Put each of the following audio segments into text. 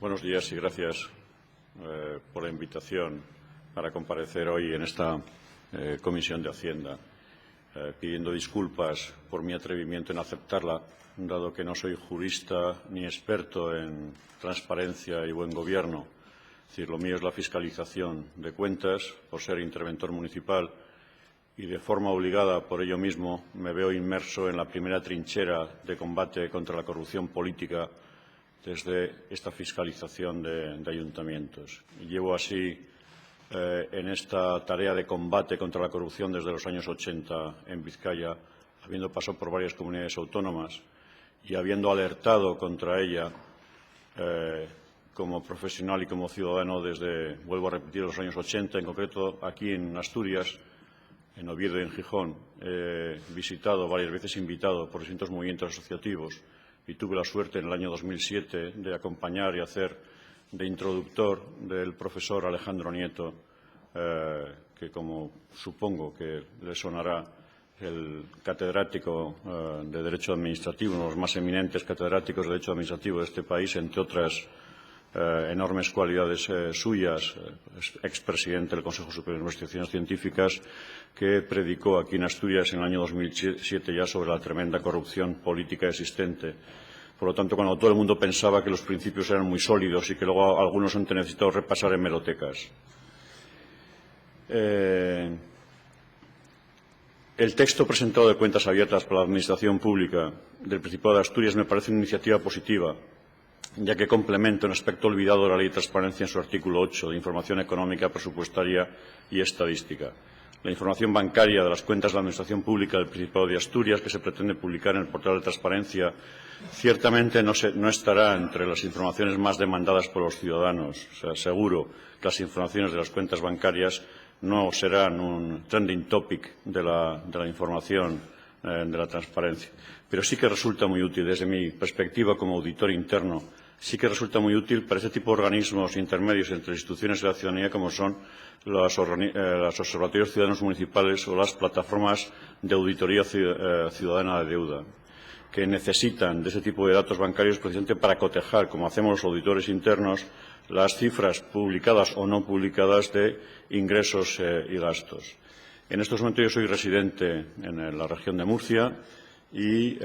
Buenos días y gracias por la invitación para comparecer hoy en esta Comisión de Hacienda, pidiendo disculpas por mi atrevimiento en aceptarla, dado que no soy jurista ni experto en transparencia y buen gobierno. Es decir, lo mío es la fiscalización de cuentas, por ser interventor municipal, y de forma obligada por ello mismo me veo inmerso en la primera trinchera de combate contra la corrupción política desde esta fiscalización de ayuntamientos. Y llevo así en esta tarea de combate contra la corrupción desde los años 80 en Vizcaya, habiendo pasado por varias comunidades autónomas y habiendo alertado contra ella como profesional y como ciudadano desde, vuelvo a repetir, los años 80, en concreto aquí en Asturias, en Oviedo y en Gijón. He visitado varias veces, invitado por distintos movimientos asociativos, y tuve la suerte en el año 2007 de acompañar y hacer de introductor del profesor Alejandro Nieto, que, como supongo que le sonará, el catedrático de Derecho Administrativo, uno de los más eminentes catedráticos de Derecho Administrativo de este país, entre otras enormes cualidades suyas, expresidente del Consejo Superior de Investigaciones Científicas, que predicó aquí en Asturias en el año 2007 ya sobre la tremenda corrupción política existente. Por lo tanto, cuando todo el mundo pensaba que los principios eran muy sólidos y que luego algunos han necesitado repasar en hemerotecas. El texto presentado de Cuentas Abiertas para la Administración Pública del Principado de Asturias me parece una iniciativa positiva, ya que complementa un aspecto olvidado de la Ley de Transparencia en su artículo 8, de información económica, presupuestaria y estadística. La información bancaria de las cuentas de la Administración Pública del Principado de Asturias, que se pretende publicar en el portal de transparencia, ciertamente no estará entre las informaciones más demandadas por los ciudadanos. O sea, seguro que las informaciones de las cuentas bancarias no serán un trending topic de la información de la transparencia. Pero sí que resulta muy útil, desde mi perspectiva como auditor interno, sí que resulta muy útil para este tipo de organismos intermedios entre instituciones y la ciudadanía, como son los observatorios ciudadanos municipales o las plataformas de auditoría ciudadana de deuda, que necesitan de ese tipo de datos bancarios precisamente para cotejar, como hacemos los auditores internos, las cifras publicadas o no publicadas de ingresos y gastos. En estos momentos yo soy residente en la región de Murcia y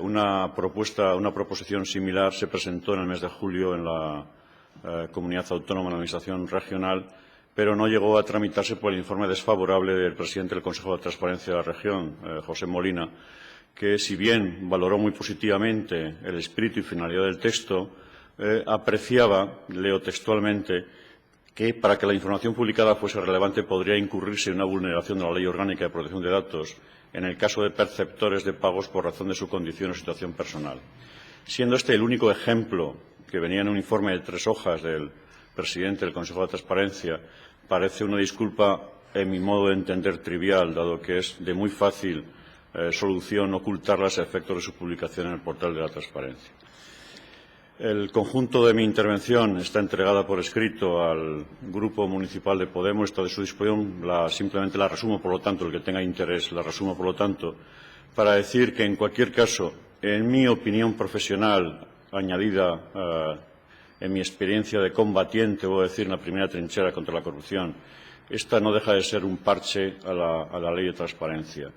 una proposición similar se presentó en el mes de julio en la Comunidad Autónoma de la Administración Regional, pero no llegó a tramitarse por el informe desfavorable del presidente del Consejo de Transparencia de la región, José Molina, que, si bien valoró muy positivamente el espíritu y finalidad del texto, apreciaba, leo textualmente, que para que la información publicada fuese relevante podría incurrirse en una vulneración de la Ley Orgánica de Protección de Datos en el caso de perceptores de pagos por razón de su condición o situación personal. Siendo este el único ejemplo que venía en un informe de 3 hojas del presidente del Consejo de Transparencia, parece una disculpa, en mi modo de entender, trivial, dado que es de muy fácil solución ocultarlas a efectos de su publicación en el portal de la transparencia. El conjunto de mi intervención está entregada por escrito al Grupo Municipal de Podemos, está de su disposición, simplemente la resumo, por lo tanto, el que tenga interés la resumo, por lo tanto, para decir que, en cualquier caso, en mi opinión profesional, añadida en mi experiencia de combatiente, voy a decir, en la primera trinchera contra la corrupción, esta no deja de ser un parche a la Ley de Transparencia.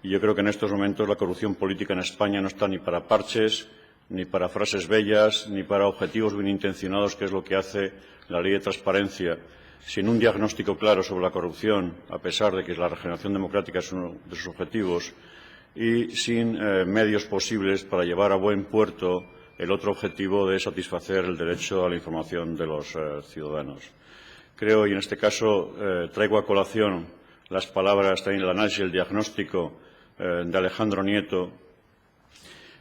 Y yo creo que en estos momentos la corrupción política en España no está ni para parches, ni para frases bellas, ni para objetivos bien intencionados, que es lo que hace la Ley de Transparencia, sin un diagnóstico claro sobre la corrupción, a pesar de que la regeneración democrática es uno de sus objetivos, y sin medios posibles para llevar a buen puerto el otro objetivo de satisfacer el derecho a la información de los ciudadanos. Creo, y en este caso traigo a colación las palabras, también el análisis y el diagnóstico de Alejandro Nieto,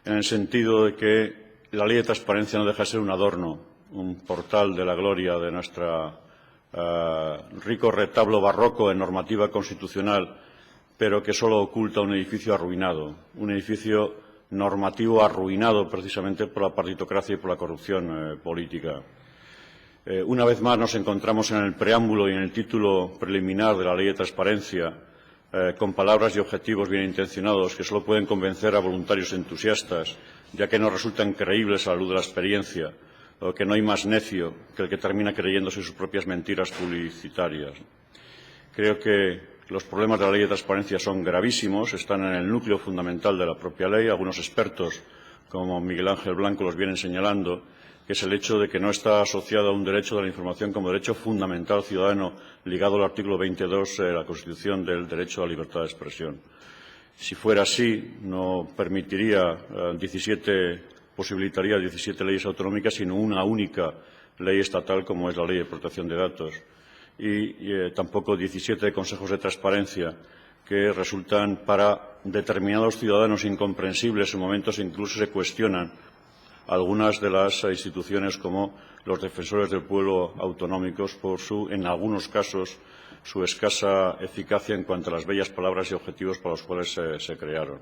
en el sentido de que la Ley de Transparencia no deja de ser un adorno, un portal de la gloria de nuestro rico retablo barroco en normativa constitucional, pero que solo oculta un edificio arruinado, un edificio normativo arruinado precisamente por la partitocracia y por la corrupción política. Una vez más nos encontramos en el preámbulo y en el título preliminar de la Ley de Transparencia con palabras y objetivos bien intencionados que solo pueden convencer a voluntarios entusiastas, ya que no resultan creíbles a la luz de la experiencia, o que no hay más necio que el que termina creyéndose sus propias mentiras publicitarias. Creo que los problemas de la Ley de Transparencia son gravísimos, están en el núcleo fundamental de la propia ley. Algunos expertos, como Miguel Ángel Blanco, los vienen señalando, que es el hecho de que no está asociado a un derecho de la información como derecho fundamental ciudadano ligado al artículo 22 de la Constitución del derecho a la libertad de expresión. Si fuera así, no posibilitaría 17 leyes autonómicas, sino una única ley estatal como es la Ley de Protección de Datos y tampoco 17 consejos de transparencia que resultan para determinados ciudadanos incomprensibles en momentos incluso se cuestionan algunas de las instituciones como los defensores del pueblo autonómicos por en algunos casos, su escasa eficacia en cuanto a las bellas palabras y objetivos para los cuales se crearon.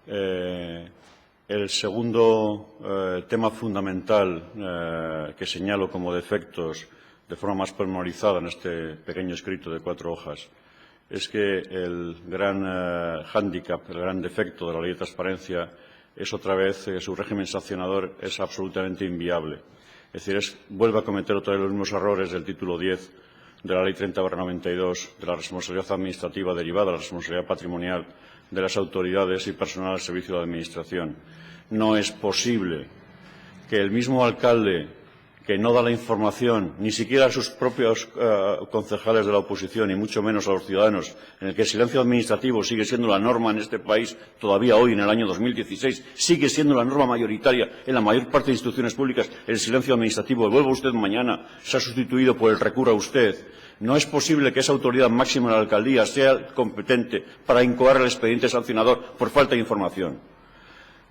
El segundo tema fundamental que señalo como defectos de forma más pormenorizada en este pequeño escrito de 4 hojas es que el gran hándicap, el gran defecto de la Ley de Transparencia es otra vez que su régimen sancionador es absolutamente inviable. Es decir, vuelve a cometer otra vez los mismos errores del título 10 de la Ley 30/92 de la responsabilidad administrativa derivada de la responsabilidad patrimonial de las autoridades y personal al servicio de la Administración. No es posible que el mismo alcalde que no da la información ni siquiera a sus propios concejales de la oposición y mucho menos a los ciudadanos, en el que el silencio administrativo sigue siendo la norma en este país todavía hoy, en el año 2016, sigue siendo la norma mayoritaria en la mayor parte de instituciones públicas, el silencio administrativo. Vuelva usted mañana, se ha sustituido por el recurra usted. No es posible que esa autoridad máxima de la alcaldía sea competente para incoar el expediente sancionador por falta de información.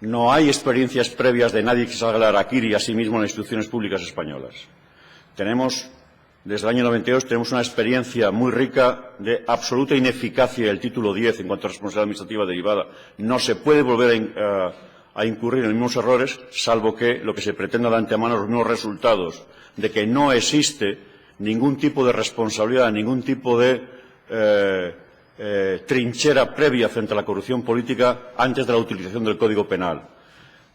No hay experiencias previas de nadie que salga a la harakiri a sí mismo en las instituciones públicas españolas. Desde el año 92, tenemos una experiencia muy rica de absoluta ineficacia del título 10 en cuanto a responsabilidad administrativa derivada. No se puede volver a incurrir en los mismos errores, salvo que lo que se pretenda de antemano los mismos resultados de que no existe ningún tipo de responsabilidad, ningún tipo de trinchera previa frente a la corrupción política antes de la utilización del Código Penal.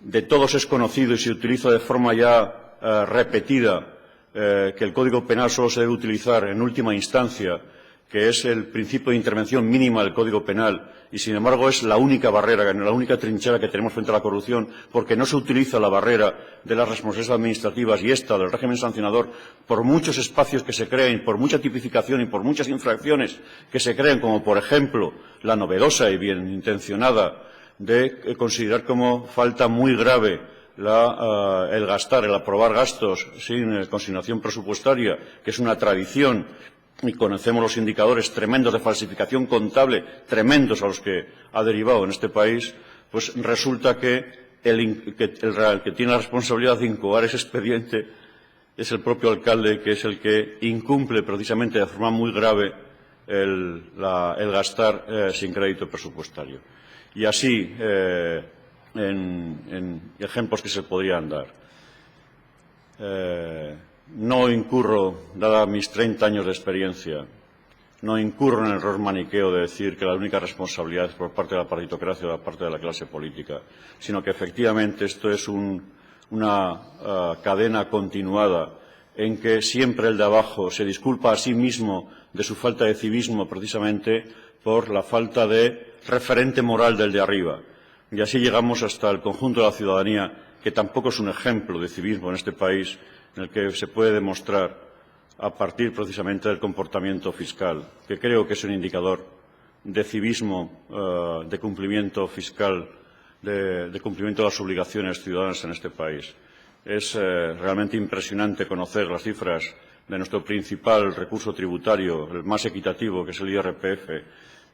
De todos es conocido y se utiliza de forma ya repetida que el Código Penal solo se debe utilizar en última instancia, que es el principio de intervención mínima del Código Penal, y sin embargo es la única barrera, la única trinchera que tenemos frente a la corrupción, porque no se utiliza la barrera de las responsabilidades administrativas y esta del régimen sancionador por muchos espacios que se creen, por mucha tipificación y por muchas infracciones que se creen, como por ejemplo la novedosa y bien intencionada de considerar como falta muy grave el aprobar gastos sin consignación presupuestaria, que es una tradición. Y conocemos los indicadores tremendos de falsificación contable, tremendos a los que ha derivado en este país, pues resulta que el que tiene la responsabilidad de incoar ese expediente es el propio alcalde, que es el que incumple precisamente de forma muy grave el gastar sin crédito presupuestario. Y así, en ejemplos que se podrían dar. No incurro, dada mis 30 años de experiencia, no incurro en el error maniqueo de decir que la única responsabilidad es por parte de la partitocracia o por parte de la clase política, sino que efectivamente esto es una cadena continuada en que siempre el de abajo se disculpa a sí mismo de su falta de civismo precisamente por la falta de referente moral del de arriba. Y así llegamos hasta el conjunto de la ciudadanía, que tampoco es un ejemplo de civismo en este país, en el que se puede demostrar a partir precisamente del comportamiento fiscal, que creo que es un indicador de civismo, de cumplimiento fiscal, de cumplimiento de las obligaciones ciudadanas en este país. Es realmente impresionante conocer las cifras de nuestro principal recurso tributario, el más equitativo, que es el IRPF,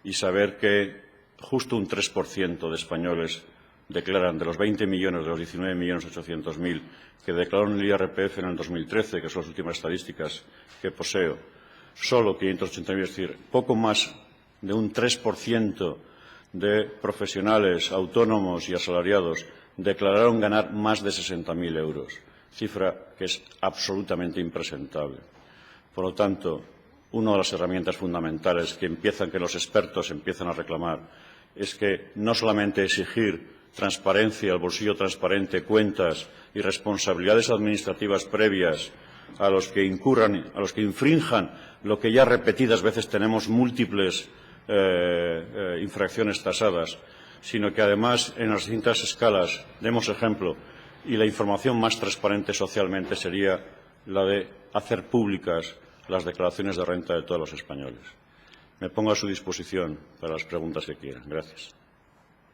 y saber que justo un 3% de españoles declaran, de los 20 millones, de los 19.800.000 que declararon el IRPF en el 2013, que son las últimas estadísticas que poseo, solo 580.000, es decir, poco más de un 3% de profesionales autónomos y asalariados declararon ganar más de 60.000 euros, cifra que es absolutamente impresentable. Por lo tanto, una de las herramientas fundamentales que los expertos empiezan a reclamar es que no solamente exigir transparencia, el bolsillo transparente, cuentas y responsabilidades administrativas previas a los que infrinjan lo que ya repetidas veces tenemos múltiples infracciones tasadas, sino que además en las distintas escalas demos ejemplo, y la información más transparente socialmente sería la de hacer públicas las declaraciones de renta de todos los españoles. Me pongo a su disposición para las preguntas que quieran. Gracias.